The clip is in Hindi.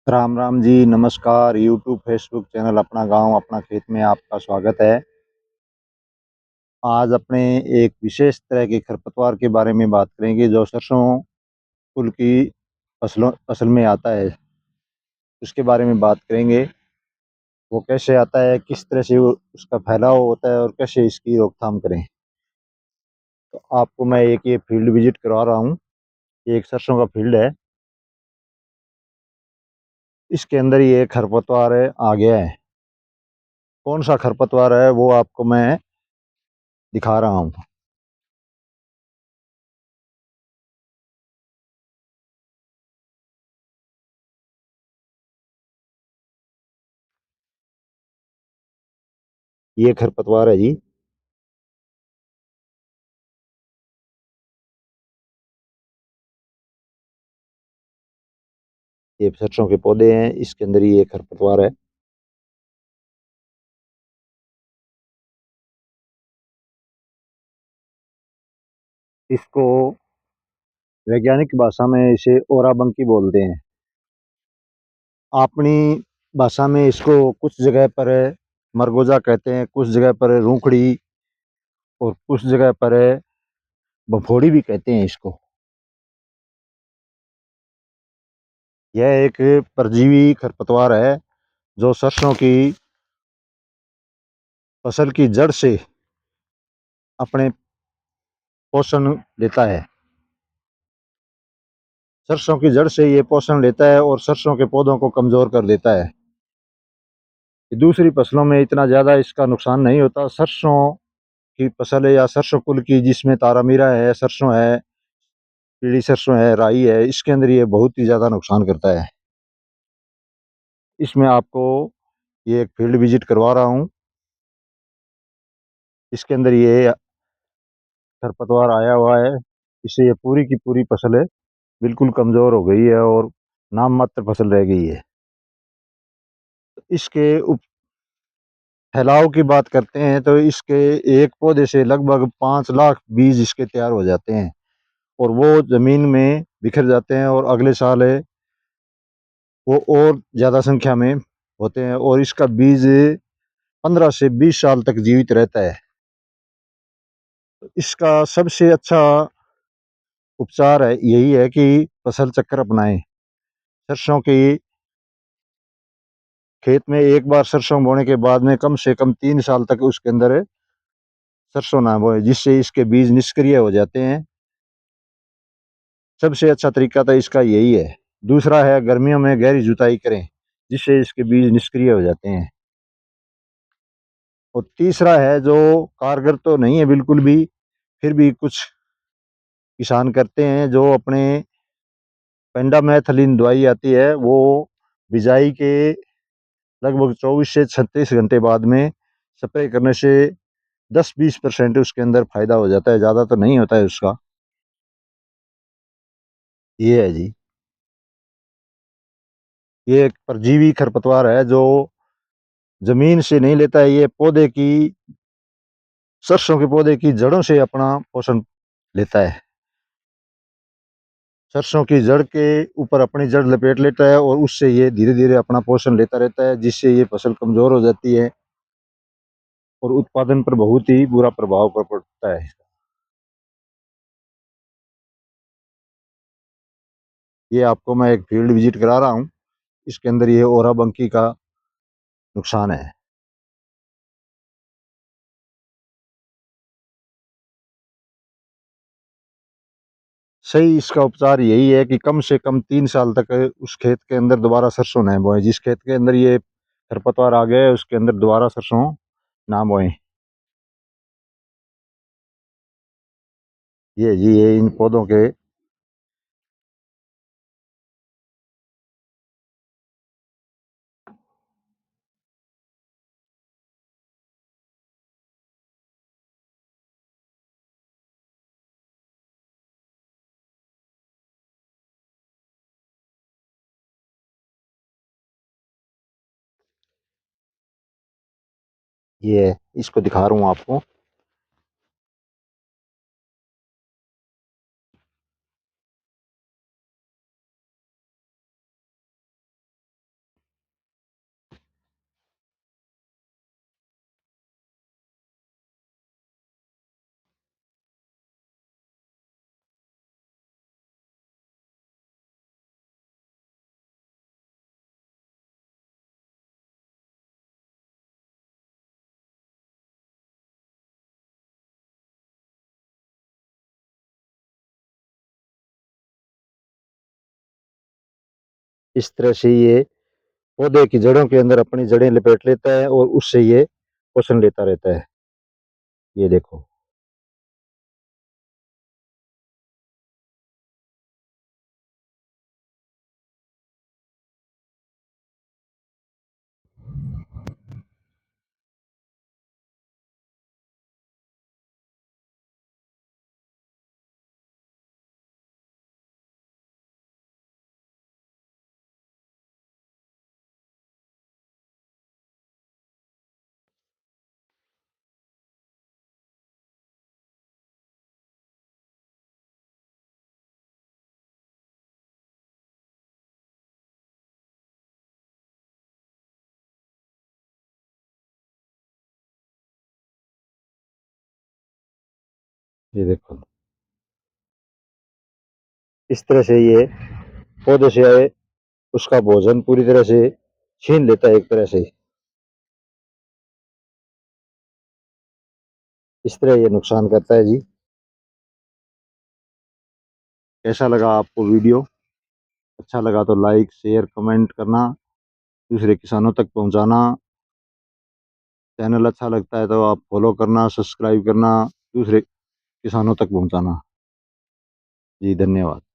राम राम जी, नमस्कार। यूट्यूब, फेसबुक चैनल अपना गांव अपना खेत में आपका स्वागत है। आज अपने एक विशेष तरह के खरपतवार के बारे में बात करेंगे जो सरसों कुल की फसलों फसल में आता है। उसके बारे में बात करेंगे। वो कैसे आता है, किस तरह से उसका फैलाव होता है और कैसे इसकी रोकथाम करें। तो आपको मैं एक ये फील्ड विजिट करवा रहा हूँ। ये एक सरसों का फील्ड है। इसके अंदर ये खरपतवार आ गया है। कौन सा खरपतवार है वो आपको मैं दिखा रहा हूँ। ये खरपतवार है जी। ये सरसों के पौधे हैं, इसके अंदर ही ये खरपतवार है। इसको वैज्ञानिक भाषा में इसे ओराबंकी बोलते हैं। अपनी भाषा में इसको कुछ जगह पर मरगोजा कहते हैं, कुछ जगह पर रूखड़ी और कुछ जगह पर बफोड़ी भी कहते हैं इसको। यह एक परजीवी खरपतवार है जो सरसों की फसल की जड़ से अपने पोषण लेता है। सरसों की जड़ से ये पोषण लेता है और सरसों के पौधों को कमजोर कर देता है। दूसरी फसलों में इतना ज़्यादा इसका नुकसान नहीं होता। सरसों की फसल है या सरसों कुल की, जिसमें तारामीरा है, सरसों है, पीली सरसों है, राई है, इसके अंदर ये बहुत ही ज़्यादा नुकसान करता है। इसमें आपको ये एक फील्ड विजिट करवा रहा हूँ। इसके अंदर ये खरपतवार आया हुआ है। इससे ये पूरी की पूरी फसल है बिल्कुल कमज़ोर हो गई है और नाम मात्र फसल रह गई है। इसके फैलाव की बात करते हैं तो इसके एक पौधे से लगभग 5 लाख बीज इसके तैयार हो जाते हैं और वो ज़मीन में बिखर जाते हैं और अगले साल वो और ज़्यादा संख्या में होते हैं और इसका बीज 15 से 20 साल तक जीवित रहता है। इसका सबसे अच्छा उपचार है यही है कि फसल चक्र अपनाएं। सरसों की खेत में एक बार सरसों बोने के बाद में कम से कम 3 साल तक उसके अंदर सरसों ना बोए, जिससे इसके बीज निष्क्रिय हो जाते हैं। सबसे अच्छा तरीका तो इसका यही है। दूसरा है गर्मियों में गहरी जुताई करें, जिससे इसके बीज निष्क्रिय हो जाते हैं। और तीसरा है जो कारगर तो नहीं है बिल्कुल भी, फिर भी कुछ किसान करते हैं, जो अपने पेंडामेथलिन दवाई आती है वो बिजाई के लगभग 24 से 36 घंटे बाद में स्प्रे करने से 10-20% उसके अंदर फायदा हो जाता है, ज़्यादा तो नहीं होता है उसका। ये है जी। ये एक परजीवी खरपतवार है जो जमीन से नहीं लेता है, ये पौधे की सरसों के पौधे की जड़ों से अपना पोषण लेता है। सरसों की जड़ के ऊपर अपनी जड़ लपेट लेता है और उससे ये धीरे धीरे अपना पोषण लेता रहता है, जिससे ये फसल कमजोर हो जाती है और उत्पादन पर बहुत ही बुरा प्रभाव पड़ता है। ये आपको मैं एक फील्ड विजिट करा रहा हूँ। इसके अंदर ये ओराबंकी का नुकसान है। सही इसका उपचार यही है कि कम से कम 3 साल तक उस खेत के अंदर दोबारा सरसों न बोए। जिस खेत के अंदर ये खरपतवार आ गया है उसके अंदर दोबारा सरसों ना बोए। ये जी, ये इन पौधों के ये इसको दिखा रहा हूँ आपको। इस तरह से ये पौधे की जड़ों के अंदर अपनी जड़ें लपेट लेता है और उससे ये पोषण लेता रहता है। ये देखो। ये देखो। इस तरह से ये पौधे से उसका भोजन पूरी तरह से छीन लेता है एक तरह से। इस तरह ये नुकसान करता है जी। कैसा लगा आपको वीडियो? अच्छा लगा तो लाइक शेयर कमेंट करना, दूसरे किसानों तक पहुंचाना। चैनल अच्छा लगता है तो आप फॉलो करना, सब्सक्राइब करना, दूसरे किसानों तक पहुंचाना। जी धन्यवाद।